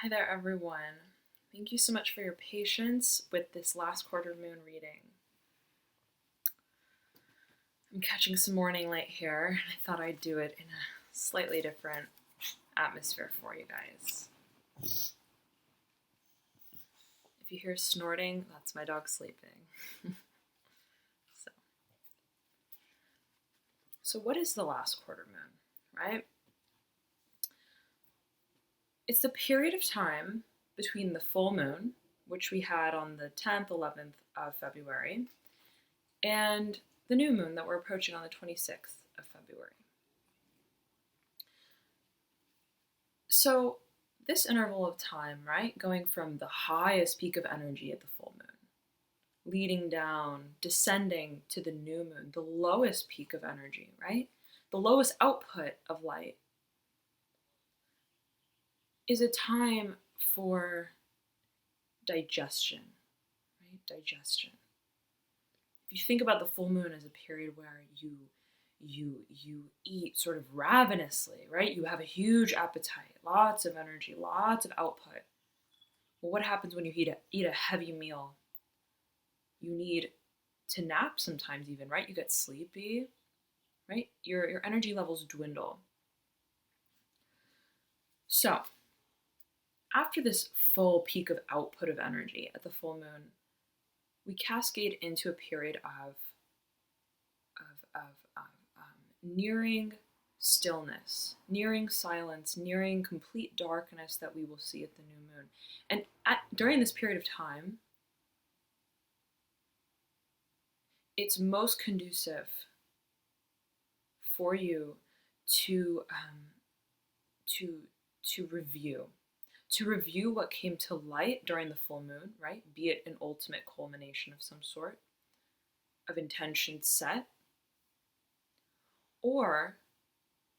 Hi there, everyone. Thank you so much for your patience with this last quarter moon reading. I'm catching some morning light here, and I thought I'd do it in a slightly different atmosphere for you guys. If you hear snorting, that's my dog sleeping. So what is the last quarter moon, right? It's the period of time between the full moon, which we had on the 10th, 11th of February, and the new moon that we're approaching on the 26th of February. So this interval of time, right, going from the highest peak of energy at the full moon, leading down, descending to the new moon, the lowest peak of energy, right, the lowest output of light, is a time for digestion, right? Digestion. If you think about the full moon as a period where you eat sort of ravenously, right? You have a huge appetite, lots of energy, lots of output. Well, what happens when you eat a heavy meal? You need to nap sometimes even, right? You get sleepy, right? Your energy levels dwindle. So, after this full peak of output of energy at the full moon, we cascade into a period of nearing stillness, nearing silence, nearing complete darkness that we will see at the new moon. And during this period of time, it's most conducive for you to review what came to light during the full moon, right? Be it an ultimate culmination of some sort of intention set, or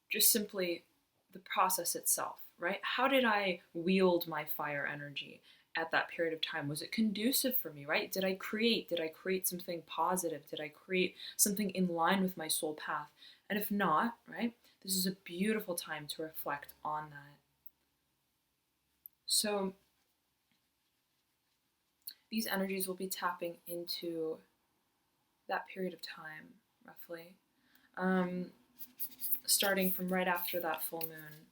just simply the process itself, right? How did I wield my fire energy at that period of time? Was it conducive for me, right? Did I create something positive? Did I create something in line with my soul path? And if not, right, this is a beautiful time to reflect on that. So these energies will be tapping into that period of time, roughly, starting from right after that full moon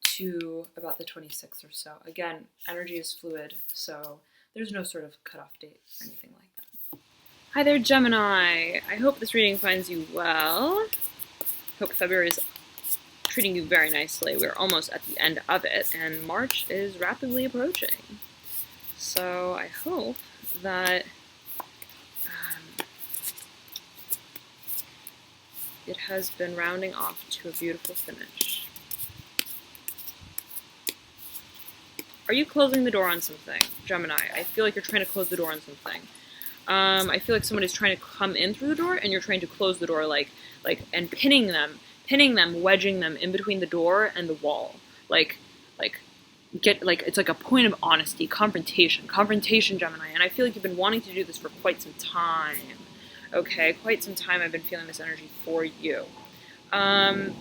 to about the 26th or so. Again, energy is fluid, so there's no sort of cutoff date or anything like that. Hi there, Gemini. I hope this reading finds you well. Hope February is treating you very nicely. We're almost at the end of it, and March is rapidly approaching. So I hope that it has been rounding off to a beautiful finish. Are you closing the door on something, Gemini? I feel like you're trying to close the door on something. I feel like somebody's trying to come in through the door, and you're trying to close the door, and pinning them, wedging them in between the door and the wall. It's like a point of honesty, confrontation, Gemini. And I feel like you've been wanting to do this for quite some time. Okay, quite some time I've been feeling this energy for you. Now,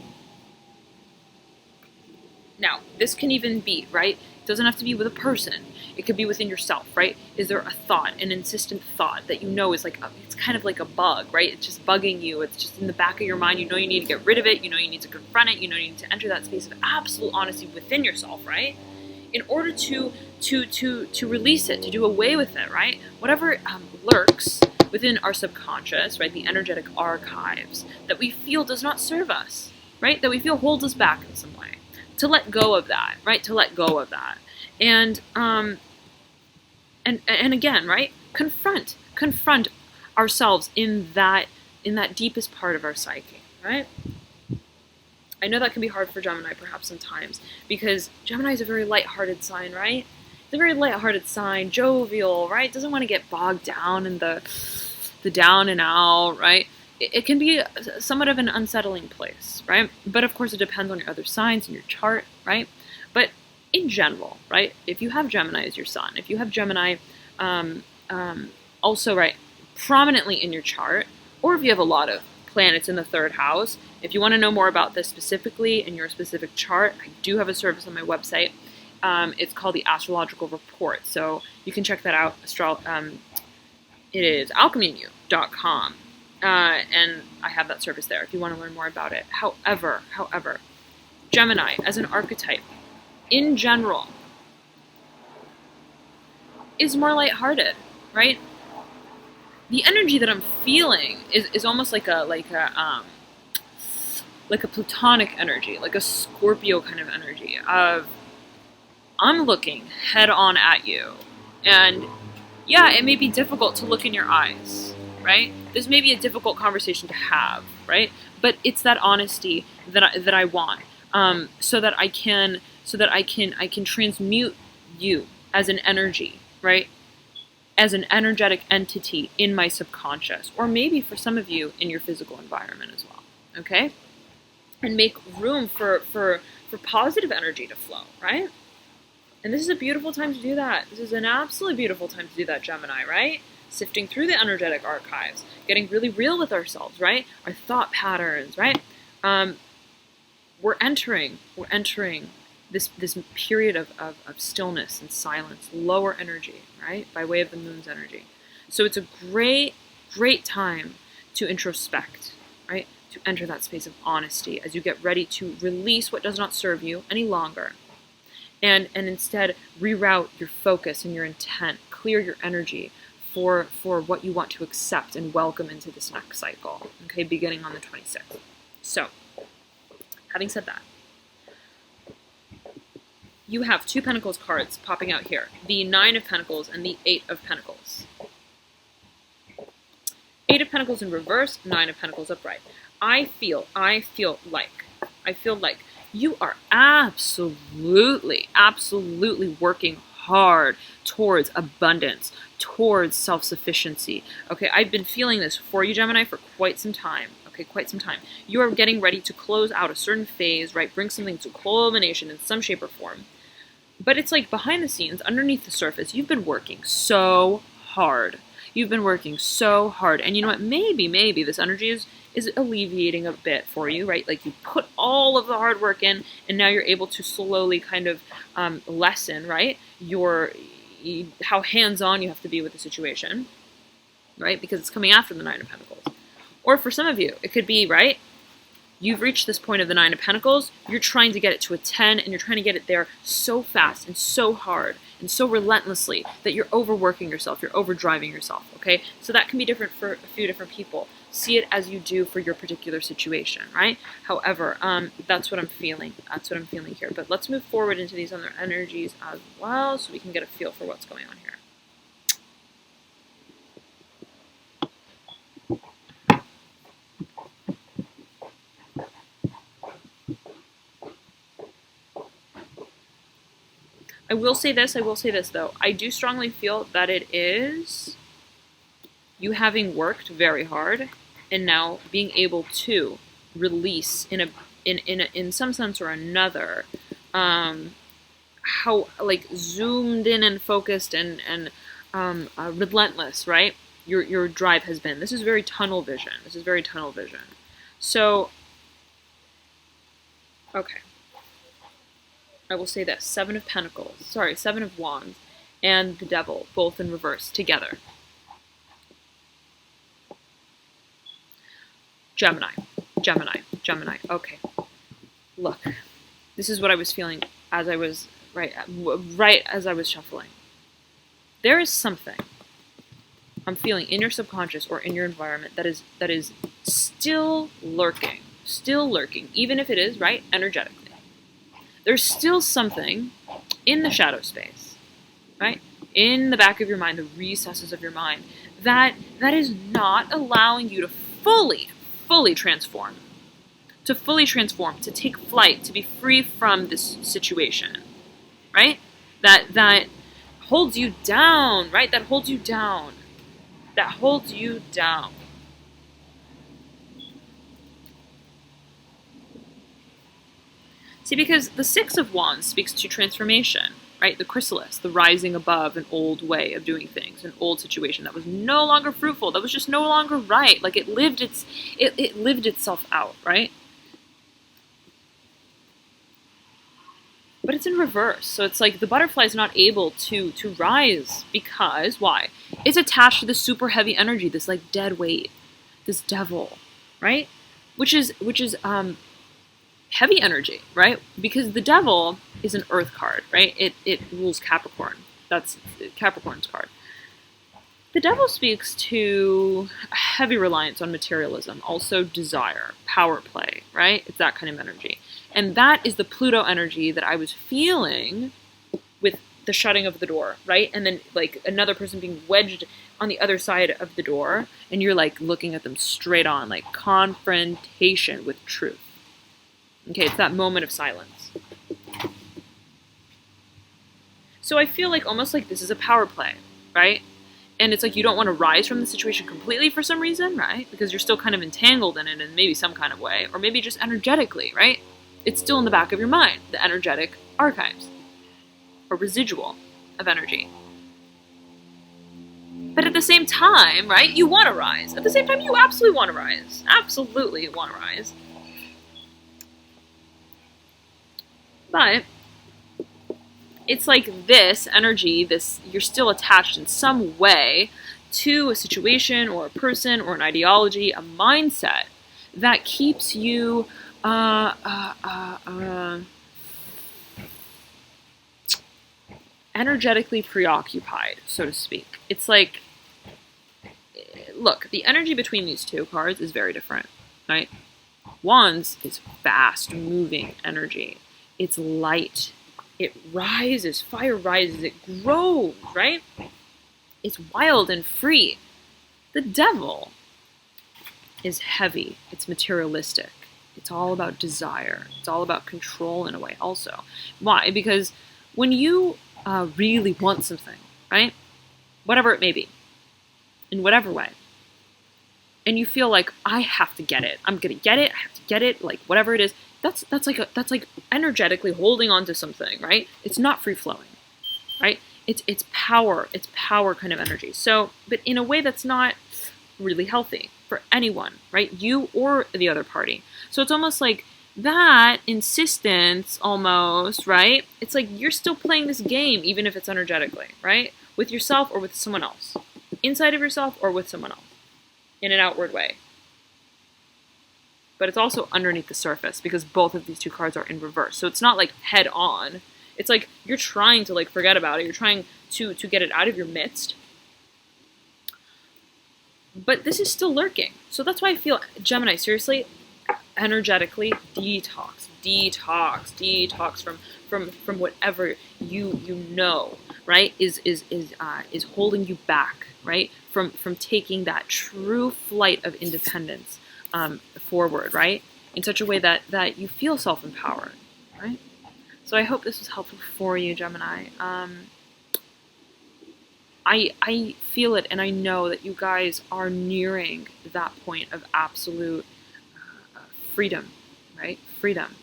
this can even be, right? It doesn't have to be with a person. It could be within yourself, right? Is there a thought, an insistent thought that you know is like, it's kind of like a bug, right? It's just bugging you. It's just in the back of your mind. You know you need to get rid of it. You know you need to confront it. You know you need to enter that space of absolute honesty within yourself, right? In order to release it, to do away with it, right? Whatever lurks within our subconscious, right? The energetic archives that we feel does not serve us, right? That we feel holds us back in some way. To let go of that, right? To let go of that. And again, right? Confront ourselves in that deepest part of our psyche, right? I know that can be hard for Gemini perhaps sometimes, because Gemini is a very lighthearted sign, right? It's a very lighthearted sign, jovial, right? Doesn't want to get bogged down in the down and out, right? It can be somewhat of an unsettling place, right? But of course it depends on your other signs in your chart, right? But in general, right? If you have Gemini as your sun, if you have Gemini also, right, prominently in your chart, or if you have a lot of planets in the third house, if you want to know more about this specifically in your specific chart, I do have a service on my website. It's called the Astrological Report. So you can check that out. It is alchemyu.com. And I have that service there if you want to learn more about it. However, Gemini as an archetype, in general, is more lighthearted, right? The energy that I'm feeling is almost like a platonic energy, like a Scorpio kind of energy of I'm looking head on at you, and yeah, it may be difficult to look in your eyes, right? This may be a difficult conversation to have, right? But it's that honesty that I want, so that I can transmute you as an energy, right? As an energetic entity in my subconscious, or maybe for some of you in your physical environment as well, okay? And make room for positive energy to flow, right? And this is a beautiful time to do that. This is an absolutely beautiful time to do that, Gemini, right? Sifting through the energetic archives, getting really real with ourselves, right? Our thought patterns, right? We're entering this period of stillness and silence, lower energy, right? By way of the moon's energy. So it's a great time to introspect, right? To enter that space of honesty as you get ready to release what does not serve you any longer. And instead reroute your focus and your intent, clear your energy for what you want to accept and welcome into this next cycle, okay, beginning on the 26th. So, having said that, you have 2 Pentacles cards popping out here, the 9 of Pentacles and the 8 of Pentacles. 8 of Pentacles in reverse, 9 of Pentacles upright. I feel like you are absolutely working hard towards abundance, towards self-sufficiency. Okay, I've been feeling this for you, Gemini, for quite some time. Okay, quite some time. You are getting ready to close out a certain phase, right? Bring something to culmination in some shape or form. But it's like behind the scenes, underneath the surface, you've been working so hard. You've been working so hard. And you know what? Maybe this energy is alleviating a bit for you, right? Like you put all of the hard work in, and now you're able to slowly kind of lessen, right? How hands-on you have to be with the situation, right? Because it's coming after the 9 of Pentacles. Or for some of you, it could be, right? You've reached this point of the 9 of Pentacles, you're trying to get it to a 10, and you're trying to get it there so fast and so hard and so relentlessly that you're overworking yourself, you're overdriving yourself, okay? So that can be different for a few different people. See it as you do for your particular situation, right? However, that's what I'm feeling. That's what I'm feeling here. But let's move forward into these other energies as well so we can get a feel for what's going on here. I will say this though. I do strongly feel that it is you having worked very hard and now being able to release in some sense or another, how like zoomed in and focused and relentless, right? Your drive has been. This is very tunnel vision. So, okay. I will say this, 7 of Wands and the Devil, both in reverse, together. Gemini. Okay. Look, this is what I was feeling as I was, right as I was shuffling. There is something I'm feeling in your subconscious or in your environment that is still lurking, even if it is, right, energetically. There's still something in the shadow space, right? In the back of your mind, the recesses of your mind, that is not allowing you to fully transform. To take flight, to be free from this situation, right? That holds you down, right? That holds you down. See, because the 6 of Wands speaks to transformation, right? The chrysalis, the rising above an old way of doing things, an old situation that was no longer fruitful, that was just no longer right. Like it lived itself out, right? but it's in reverse. So it's like the butterfly is not able to rise because why? It's attached to this super heavy energy, this like dead weight, this devil, right? Which is heavy energy, right? Because the devil is an earth card, right? It rules Capricorn. That's Capricorn's card. The devil speaks to a heavy reliance on materialism, also desire, power play, right? It's that kind of energy. And that is the Pluto energy that I was feeling with the shutting of the door, right? And then like another person being wedged on the other side of the door, and you're like looking at them straight on, like confrontation with truth. Okay, it's that moment of silence. So I feel like almost like this is a power play, right? And it's like you don't want to rise from the situation completely for some reason, right? Because you're still kind of entangled in it in maybe some kind of way, or maybe just energetically, right? It's still in the back of your mind, the energetic archives, or residual of energy. But at the same time, right, you want to rise. At the same time, you absolutely want to rise. Absolutely want to rise. But it's like this energy, this you're still attached in some way to a situation or a person or an ideology, a mindset that keeps you energetically preoccupied, so to speak. It's like, look, the energy between these two cards is very different, right? Wands is fast moving energy. It's light. It rises, fire rises, it grows, right? It's wild and free. The devil is heavy, it's materialistic. It's all about desire. It's all about control in a way also. Why? Because when you really want something, right? Whatever it may be, in whatever way, and you feel like, I have to get it. I'm gonna get it, I have to get it, like whatever it is. That's like energetically holding on to something, right? It's not free flowing, right? It's power kind of energy. So, but in a way that's not really healthy for anyone, right? You or the other party. So it's almost like that insistence almost, right? It's like you're still playing this game even if it's energetically, right? With yourself or with someone else. Inside of yourself or with someone else. In an outward way. But it's also underneath the surface because both of these two cards are in reverse. So it's not like head on. It's like you're trying to like forget about it. You're trying to get it out of your midst. But this is still lurking. So that's why I feel, Gemini, seriously, energetically, detox from whatever you know, right? Is holding you back, right? From taking that true flight of independence forward, right? In such a way that you feel self-empowered, right? So I hope this was helpful for you, Gemini. I feel it, and I know that you guys are nearing that point of absolute freedom, right? Freedom.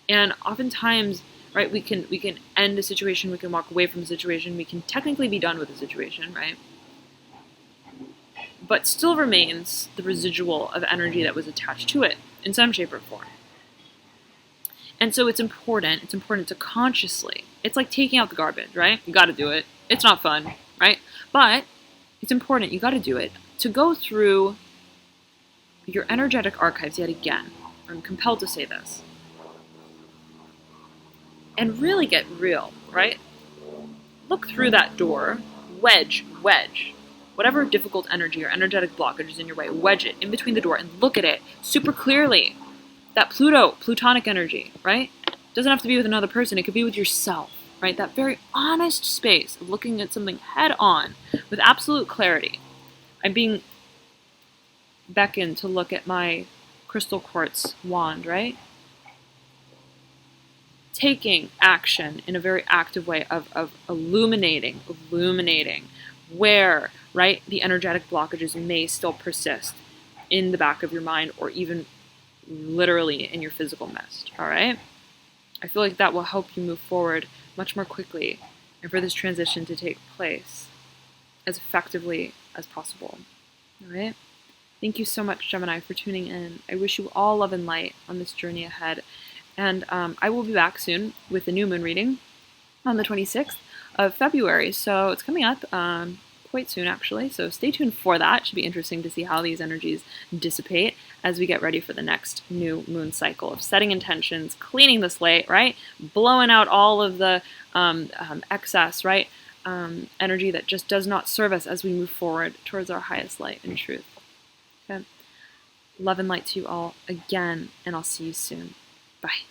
And oftentimes, right, we can end a situation, we can walk away from a situation, we can technically be done with a situation, right? But still remains the residual of energy that was attached to it in some shape or form. And so it's important to consciously, it's like taking out the garbage, right? You gotta do it. It's not fun, right? But it's important, you gotta do it, to go through your energetic archives yet again. I'm compelled to say this. And really get real, right? Look through that door, wedge. Whatever difficult energy or energetic blockage is in your way, wedge it in between the door and look at it super clearly. That Plutonic energy, right? Doesn't have to be with another person, it could be with yourself, right? That very honest space of looking at something head on with absolute clarity. I'm being beckoned to look at my crystal quartz wand, right? Taking action in a very active way of illuminating where, right, the energetic blockages may still persist in the back of your mind or even literally in your physical mist, all right? I feel like that will help you move forward much more quickly and for this transition to take place as effectively as possible, all right? Thank you so much, Gemini, for tuning in. I wish you all love and light on this journey ahead. And I will be back soon with the new moon reading on the 26th of February. So it's coming up quite soon, actually. So stay tuned for that. It should be interesting to see how these energies dissipate as we get ready for the next new moon cycle of setting intentions, cleaning the slate, right? Blowing out all of the excess, right? Energy that just does not serve us as we move forward towards our highest light and truth. Okay. Love and light to you all again, and I'll see you soon. Bye.